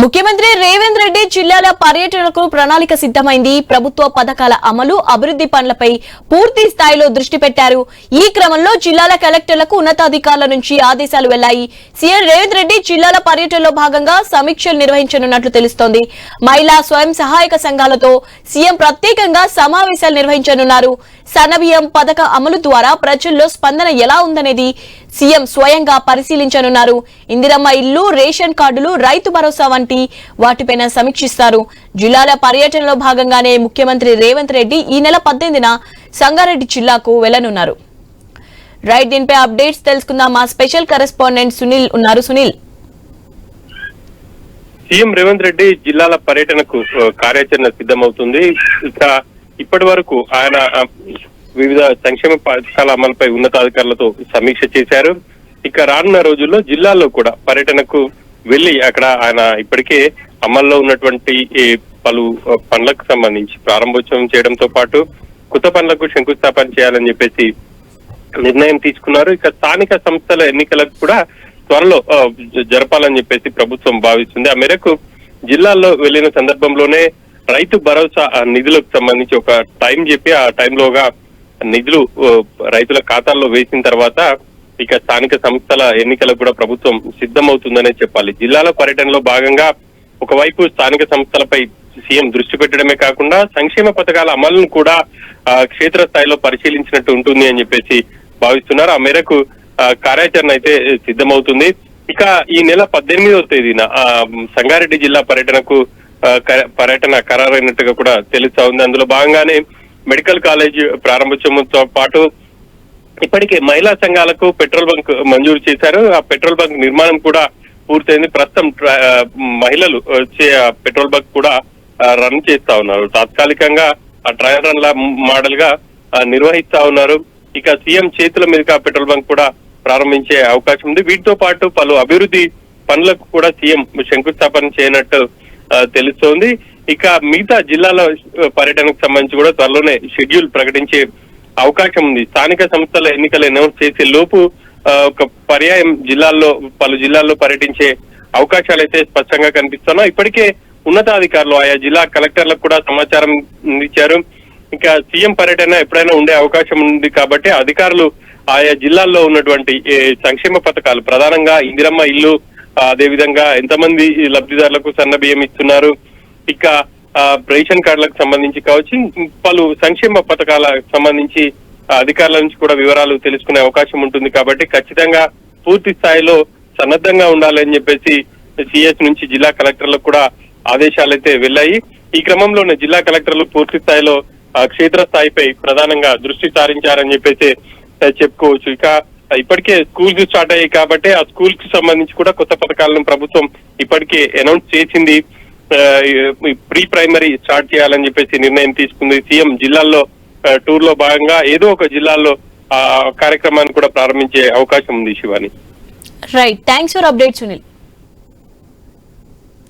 ముఖ్యమంత్రి రేవంత్ రెడ్డి జిల్లాల పర్యటనకు ప్రణాళిక సిద్ధమైంది. ప్రభుత్వ పథకాల అమలు, అభివృద్ధి పనులపై పూర్తి స్థాయిలో దృష్టి పెట్టారు. ఈ క్రమంలో జిల్లాల కలెక్టర్లకు ఉన్నతాధికారుల నుంచి ఆదేశాలు వెళ్లాయి. సీఎం రేవంత్ రెడ్డి జిల్లాల పర్యటనలో భాగంగా సమీక్షలు నిర్వహించనున్నట్లు తెలుస్తోంది. మహిళా స్వయం సహాయక సంఘాలతో సీఎం ప్రత్యేకంగా సమావేశాలు నిర్వహించనున్నారు. సన్నబియ్యం పథక అమలు ద్వారా ప్రజల్లో స్పందన ఎలా ఉందనేది సీఎం స్వయంగా పరిశీలించనున్నారు. ఇందిరమ్మ ఇల్లు, రేషన్ కార్డులు, రైతు భరోసా వంటి వాటిపైన సమీక్షిస్తారు. జిల్లాల పర్యటనలో భాగంగానే ముఖ్యమంత్రి రేవంత్ రెడ్డి ఈ నెల 18న సంగారెడ్డి జిల్లాకు వెళ్లనున్నారు. రైట్, దీనిపై అప్డేట్స్ తెలుసుకుందాం. మా స్పెషల్ కరెస్పాండెంట్ సునీల్ ఉన్నారు. సునీల్, సీఎం రేవంత్ రెడ్డి జిల్లాల పర్యటనకు కార్యాచరణ సిద్ధమవుతుంది. ఇక ఇప్పటి వరకు ఆయన వివిధ సంక్షేమ పథకాల అమలుపై ఉన్నతాధికారులతో సమీక్ష చేశారు. ఇక రానున్న రోజుల్లో జిల్లాల్లో కూడా పర్యటనకు వెళ్లి అక్కడ ఆయన ఇప్పటికే అమల్లో ఉన్నటువంటి పలు పనులకు సంబంధించి ప్రారంభోత్సవం చేయడంతో పాటు కొత్త పనులకు శంకుస్థాపన చేయాలని చెప్పేసి నిర్ణయం తీసుకున్నారు. ఇక స్థానిక సంస్థల ఎన్నికలకు కూడా త్వరలో జరపాలని చెప్పేసి ప్రభుత్వం భావిస్తుంది. ఆ మేరకు జిల్లాల్లో వెళ్లిన సందర్భంలోనే రైతు భరోసా నిధులకు సంబంధించి ఒక టైం చెప్పి ఆ టైంలోగా నిధులు రైతుల ఖాతాల్లో వేసిన తర్వాత ఇక స్థానిక సంస్థల ఎన్నికలకు కూడా ప్రభుత్వం సిద్ధమవుతుందనే చెప్పాలి. జిల్లాల పర్యటనలో భాగంగా ఒకవైపు స్థానిక సంస్థలపై సీఎం దృష్టి పెట్టడమే కాకుండా సంక్షేమ పథకాల అమలును కూడా క్షేత్రస్థాయిలో పరిశీలించినట్టు ఉంటుంది అని చెప్పేసి భావిస్తున్నారు. ఆ మేరకు కార్యాచరణ అయితే సిద్ధమవుతుంది. ఇక ఈ నెల 18వ తేదీన సంగారెడ్డి జిల్లా పర్యటన ఖరారైనట్టుగా కూడా తెలుస్తా ఉంది. అందులో భాగంగానే మెడికల్ కాలేజ్ ప్రారంభోత్సవంతో పాటు ఇప్పటికే మహిళా సంఘాలకు పెట్రోల్ బంక్ మంజూరు చేశారు. ఆ పెట్రోల్ బంక్ నిర్మాణం కూడా పూర్తయింది. ప్రస్తుతం మహిళలు వచ్చే పెట్రోల్ బంక్ కూడా రన్ చేస్తా ఉన్నారు. తాత్కాలికంగా ఆ ట్రయల్ రన్ లా మోడల్ గా నిర్వహిస్తా ఉన్నారు. ఇక సీఎం చేతుల మీదుగా పెట్రోల్ బంక్ కూడా ప్రారంభించే అవకాశం ఉంది. వీటితో పాటు పలు అభివృద్ధి పనులకు కూడా సీఎం శంకుస్థాపన చేయనట్టు తెలుస్తోంది. ఇక మిగతా జిల్లాల పర్యటనకు సంబంధించి కూడా త్వరలోనే షెడ్యూల్ ప్రకటించే అవకాశం ఉంది. స్థానిక సంస్థల ఎన్నికలు అనౌన్స్ చేసే లోపు ఒక పర్యాయం పలు జిల్లాల్లో పర్యటించే అవకాశాలు అయితే స్పష్టంగా కనిపిస్తున్నాయి. ఇప్పటికే ఉన్నతాధికారులు ఆయా జిల్లా కలెక్టర్లకు కూడా సమాచారం ఇచ్చారు. ఇంకా సీఎం పర్యటన ఎప్పుడైనా ఉండే అవకాశం ఉంది కాబట్టి అధికారులు ఆయా జిల్లాల్లో ఉన్నటువంటి సంక్షేమ పథకాలు, ప్రధానంగా ఇందిరమ్మ ఇల్లు, అదేవిధంగా ఎంతమంది లబ్ధిదారులకు సన్న బియ్యం ఇస్తున్నారు, ఇక రేషన్ కార్డులకు సంబంధించి కావచ్చు, పలు సంక్షేమ పథకాలకు సంబంధించి అధికారుల నుంచి కూడా వివరాలు తెలుసుకునే అవకాశం ఉంటుంది. కాబట్టి ఖచ్చితంగా పూర్తి స్థాయిలో సన్నద్ధంగా ఉండాలని చెప్పేసి సిఎస్ నుంచి జిల్లా కలెక్టర్లకు కూడా ఆదేశాలు అయితే వెళ్లాయి. ఈ క్రమంలోనే జిల్లా కలెక్టర్లు పూర్తి స్థాయిలో క్షేత్రస్థాయిపై ప్రధానంగా దృష్టి సారించారని చెప్పేసి చెప్పుకోవచ్చు. ఇక ఇప్పటికే స్కూల్స్ స్టార్ట్ అయ్యాయి కాబట్టి ఆ స్కూల్ కి సంబంధించి కూడా కొత్త పథకాలను ప్రభుత్వం ఇప్పటికే అనౌన్స్ చేసింది. ప్రీ ప్రైమరీ స్టార్ట్ చేయాలని చెప్పేసి నిర్ణయం తీసుకుంది. సీఎం జిల్లాల్లో టూర్ లో భాగంగా ఏదో ఒక జిల్లాల్లో ఆ కార్యక్రమాన్ని కూడా ప్రారంభించే అవకాశం ఉంది. Shivani, right, thanks for update Sunil.